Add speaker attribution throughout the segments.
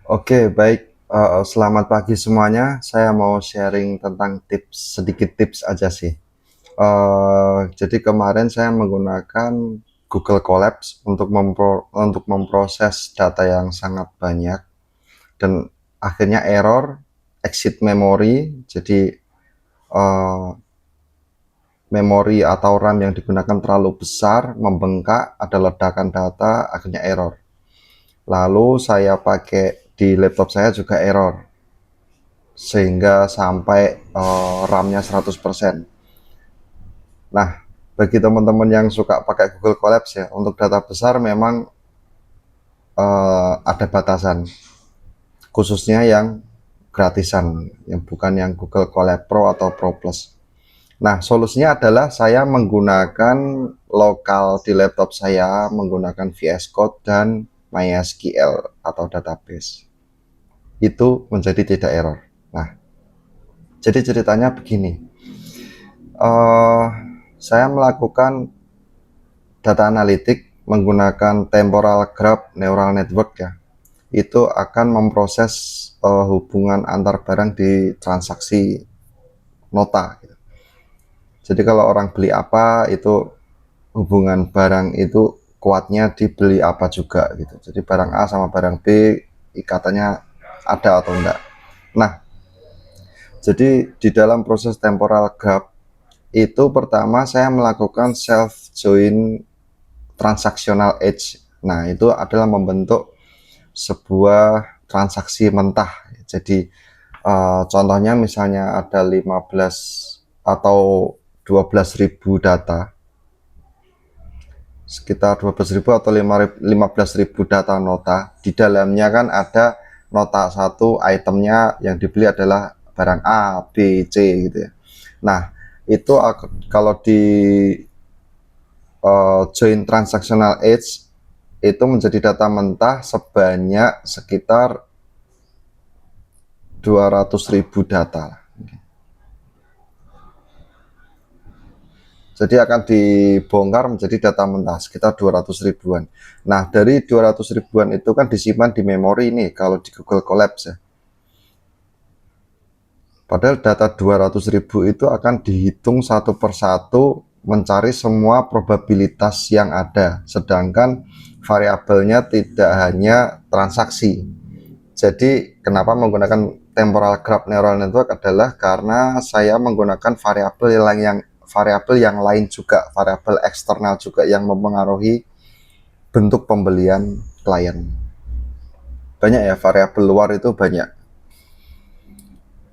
Speaker 1: Oke, baik. Selamat pagi semuanya. Saya mau sharing tentang sedikit tips aja sih. Jadi kemarin saya menggunakan Google Colabs untuk memproses data yang sangat banyak dan akhirnya error, exit memory. Jadi eh, memori atau RAM yang digunakan terlalu besar, membengkak, ada ledakan data, akhirnya error. Lalu saya pakai di laptop saya juga error, sehingga sampai RAM-nya 100%. Nah, bagi teman-teman yang suka pakai Google Colabs ya, untuk data besar memang ada batasan, khususnya yang gratisan, yang bukan yang Google Colab Pro atau Pro Plus. Nah, solusinya adalah saya menggunakan lokal di laptop saya, menggunakan VS Code dan MySQL atau database. Itu menjadi tidak error. Nah, jadi ceritanya begini. uh, saya melakukan data analitik menggunakan temporal graph neural network ya. Itu akan memproses hubungan antar barang di transaksi nota. Jadi kalau orang beli apa itu hubungan barang itu kuatnya dibeli apa juga gitu. Jadi barang A sama barang B ikatannya ada atau enggak. Nah, jadi di dalam proses temporal graph itu pertama saya melakukan self join transactional edge. Nah, itu adalah membentuk sebuah transaksi mentah. Jadi contohnya misalnya ada 15 atau 12.000 data, sekitar 12.000 atau 15.000 data nota. Di dalamnya kan ada nota satu, itemnya yang dibeli adalah barang A, B, C gitu ya. Nah, itu kalau di join transactional edge itu menjadi data mentah sebanyak sekitar 200.000 data. Jadi akan dibongkar menjadi data mentah sekitar 200 ribuan. Nah, dari 200 ribuan itu kan disimpan di memori nih kalau di Google Colabs ya. Padahal data 200.000 itu akan dihitung satu persatu mencari semua probabilitas yang ada. Sedangkan variabelnya tidak hanya transaksi. Jadi kenapa menggunakan temporal graph neural network adalah karena saya menggunakan variabel yang lain juga, variabel eksternal juga yang mempengaruhi bentuk pembelian klien. Banyak ya variabel luar itu banyak.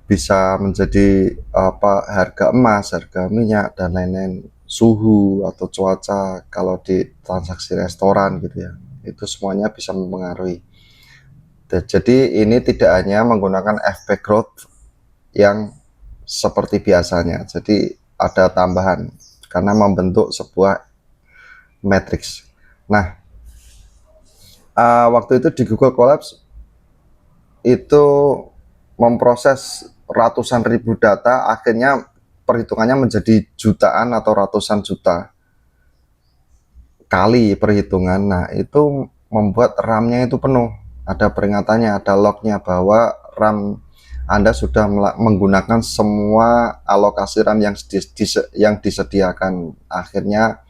Speaker 1: Bisa menjadi apa, harga emas, harga minyak dan lain-lain, suhu atau cuaca kalau di transaksi restoran gitu ya. Itu semuanya bisa mempengaruhi. Jadi ini tidak hanya menggunakan efek growth yang seperti biasanya. Jadi ada tambahan karena membentuk sebuah matrix. Nah, waktu itu di Google Colabs itu memproses ratusan ribu data, akhirnya perhitungannya menjadi jutaan atau ratusan juta kali perhitungan. Nah, itu membuat RAM-nya itu penuh. Ada peringatannya, ada lognya bahwa RAM Anda sudah menggunakan semua alokasi RAM yang disediakan. Akhirnya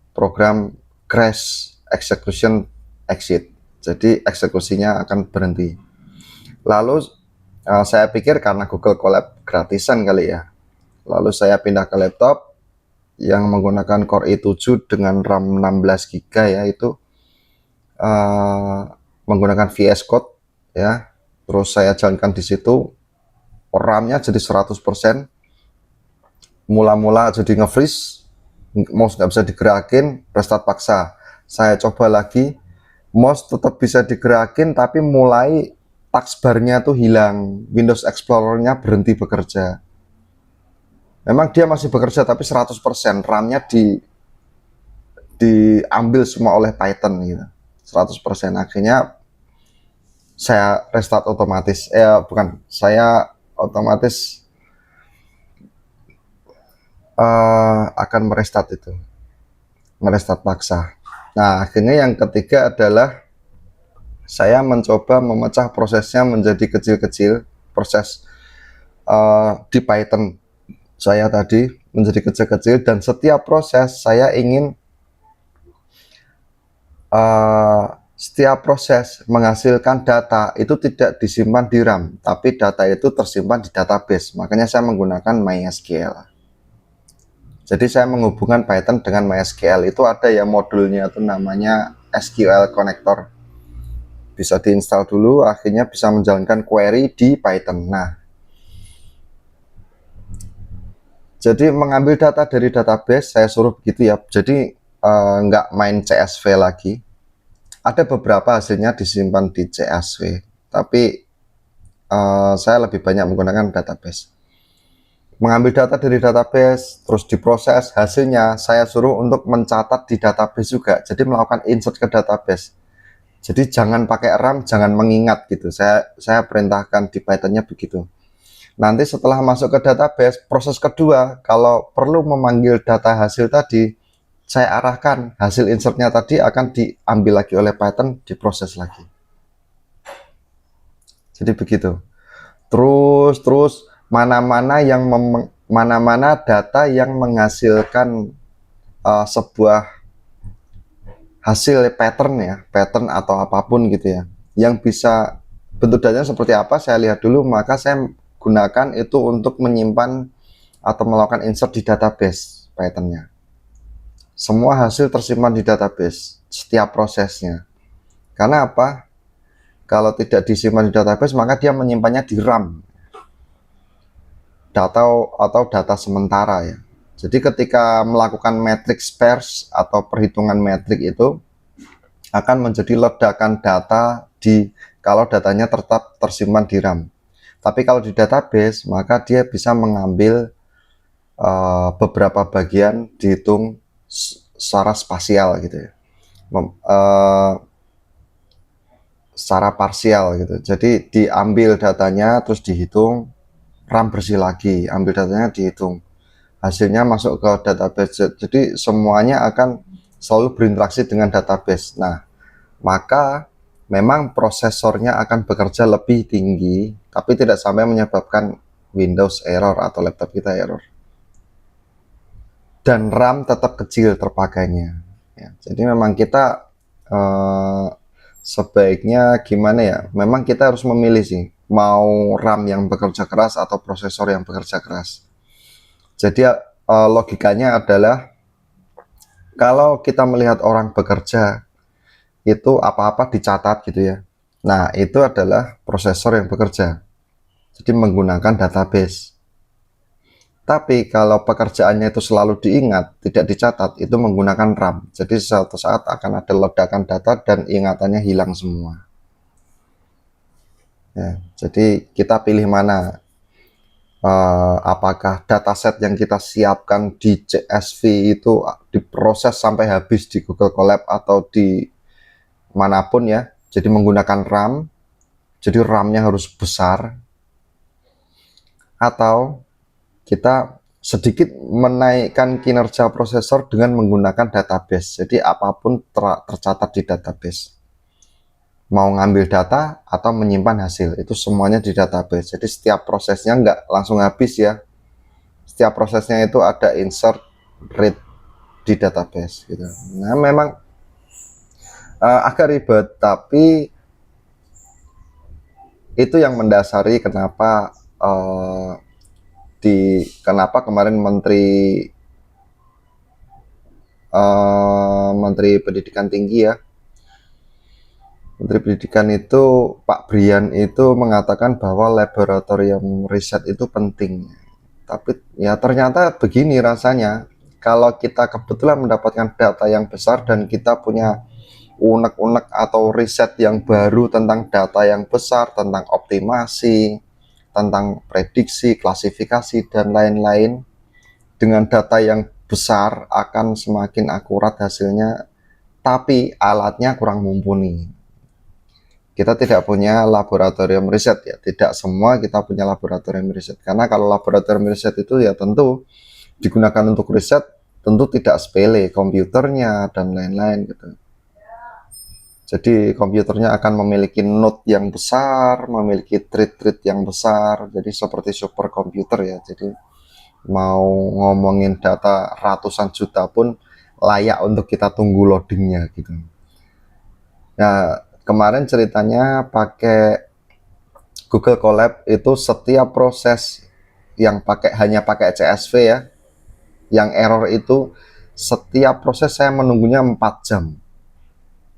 Speaker 1: program crash execution exit. Jadi eksekusinya akan berhenti. Lalu saya pikir karena Google Colab gratisan kali ya. Lalu saya pindah ke laptop yang menggunakan Core i7 dengan RAM 16 GB ya, itu uh, menggunakan VS Code ya. Terus saya jalankan di situ, RAM-nya jadi 100%. Mula-mula jadi nge-freeze, mouse nggak bisa digerakin, restart paksa. Saya coba lagi, mouse tetap bisa digerakin tapi mulai taskbar-nya tuh hilang, Windows Explorer-nya berhenti bekerja. Memang dia masih bekerja tapi 100%, RAM-nya diambil semua oleh Python gitu. 100%. Akhirnya saya restart otomatis. Bukan, saya otomatis akan merestart itu. Merestart paksa. Nah, akhirnya yang ketiga adalah saya mencoba memecah prosesnya menjadi kecil-kecil. Proses di Python saya tadi menjadi kecil-kecil, dan setiap proses saya ingin setiap proses menghasilkan data itu tidak disimpan di RAM, tapi data itu tersimpan di database. Makanya saya menggunakan MySQL. Jadi saya menghubungkan Python dengan MySQL. Itu ada ya modulnya, itu namanya SQL Connector. Bisa diinstal dulu, akhirnya bisa menjalankan query di Python. Nah, jadi mengambil data dari database, saya suruh begitu ya. Jadi nggak main CSV lagi. Ada beberapa hasilnya disimpan di CSV, tapi saya lebih banyak menggunakan database. Mengambil data dari database, terus diproses, hasilnya saya suruh untuk mencatat di database juga. Jadi melakukan insert ke database. Jadi jangan pakai RAM, jangan mengingat gitu. Saya perintahkan di Python-nya begitu. Nanti setelah masuk ke database, proses kedua, kalau perlu memanggil data hasil tadi, saya arahkan hasil insertnya tadi akan diambil lagi oleh Python, diproses lagi. Jadi begitu. Terus mana-mana data yang menghasilkan sebuah hasil pattern atau apapun gitu ya, yang bisa bentuk datanya seperti apa, saya lihat dulu, maka saya gunakan itu untuk menyimpan atau melakukan insert di database Python-nya. Semua hasil tersimpan di database, setiap prosesnya. Karena apa? Kalau tidak disimpan di database, maka dia menyimpannya di RAM, data atau data sementara ya. Jadi ketika melakukan matrix pairs atau perhitungan metrik itu akan menjadi ledakan data kalau datanya tetap tersimpan di RAM. Tapi kalau di database, maka dia bisa mengambil beberapa bagian, dihitung secara spasial gitu ya, secara parsial gitu. Jadi diambil datanya terus dihitung, RAM bersih lagi, ambil datanya dihitung, hasilnya masuk ke database. Jadi semuanya akan selalu berinteraksi dengan database. Nah, maka memang prosesornya akan bekerja lebih tinggi, tapi tidak sampai menyebabkan Windows error atau laptop kita error. Dan RAM tetap kecil terpakainya. Ya, jadi memang kita sebaiknya gimana ya? Memang kita harus memilih sih, mau RAM yang bekerja keras atau prosesor yang bekerja keras. Jadi logikanya adalah kalau kita melihat orang bekerja itu apa-apa dicatat gitu ya. Nah, itu adalah prosesor yang bekerja. Jadi menggunakan database. Tapi kalau pekerjaannya itu selalu diingat, tidak dicatat, itu menggunakan RAM. Jadi suatu saat akan ada ledakan data dan ingatannya hilang semua. Ya, jadi kita pilih mana. Apakah dataset yang kita siapkan di CSV itu diproses sampai habis di Google Colab atau di manapun ya. Jadi menggunakan RAM. Jadi RAM-nya harus besar. Atau kita sedikit menaikkan kinerja prosesor dengan menggunakan database. Jadi apapun tercatat di database. Mau ngambil data atau menyimpan hasil, itu semuanya di database. Jadi setiap prosesnya nggak langsung habis ya. Setiap prosesnya itu ada insert, read di database gitu. Nah, memang agak ribet, tapi itu yang mendasari kenapa kenapa kemarin Menteri Pendidikan Tinggi ya, Menteri Pendidikan itu Pak Brian itu mengatakan bahwa laboratorium riset itu penting. Tapi ya ternyata begini rasanya, kalau kita kebetulan mendapatkan data yang besar dan kita punya unek-unek atau riset yang baru tentang data yang besar, tentang optimasi, tentang prediksi, klasifikasi, dan lain-lain, dengan data yang besar akan semakin akurat hasilnya, tapi alatnya kurang mumpuni. Kita tidak punya laboratorium riset ya, tidak semua kita punya laboratorium riset, karena kalau laboratorium riset itu ya tentu digunakan untuk riset, tentu tidak sepele, komputernya dan lain-lain gitu. Jadi komputernya akan memiliki node yang besar, memiliki thread-thread yang besar, jadi seperti superkomputer ya. Jadi mau ngomongin data ratusan juta pun layak untuk kita tunggu loadingnya gitu. Nah, kemarin ceritanya pakai Google Colab itu setiap proses yang hanya pakai CSV ya, yang error itu setiap proses saya menunggunya 4 jam.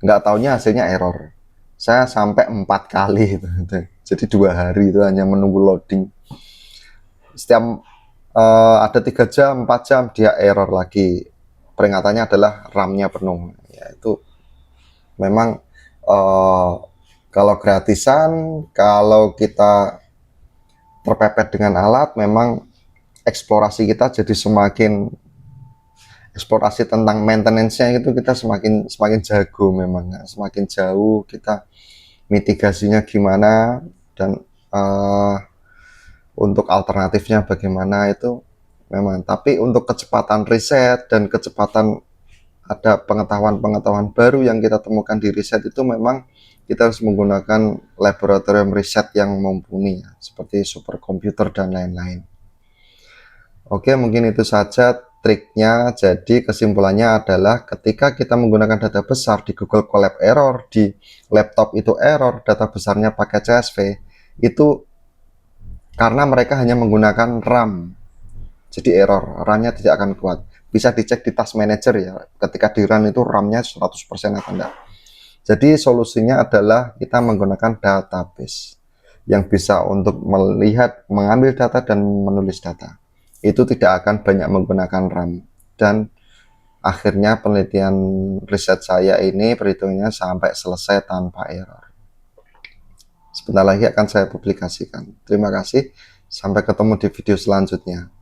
Speaker 1: Nggak taunya hasilnya error. Saya sampai 4 kali itu. Jadi 2 hari itu hanya menunggu loading. Setiap ada 3 jam, 4 jam dia error lagi. Peringatannya adalah RAM-nya penuh. Ya, itu memang kalau gratisan, kalau kita terpepet dengan alat, memang eksplorasi kita jadi eksplorasi tentang maintenance-nya itu kita semakin jago memang, semakin jauh kita mitigasinya gimana, dan untuk alternatifnya bagaimana itu memang. Tapi untuk kecepatan riset dan kecepatan ada pengetahuan-pengetahuan baru yang kita temukan di riset itu memang kita harus menggunakan laboratorium riset yang mumpuni ya, seperti superkomputer dan lain-lain. Oke, mungkin itu saja triknya. Jadi kesimpulannya adalah ketika kita menggunakan data besar di Google Colab error, di laptop itu error, data besarnya pakai CSV, itu karena mereka hanya menggunakan RAM. Jadi error, RAM-nya tidak akan kuat. Bisa dicek di Task Manager ya, ketika di run itu RAM-nya 100% atau enggak. Jadi solusinya adalah kita menggunakan database yang bisa untuk melihat, mengambil data dan menulis data. Itu tidak akan banyak menggunakan RAM, dan akhirnya penelitian riset saya ini perhitungannya sampai selesai tanpa error. Sebentar lagi akan saya publikasikan. Terima kasih, sampai ketemu di video selanjutnya.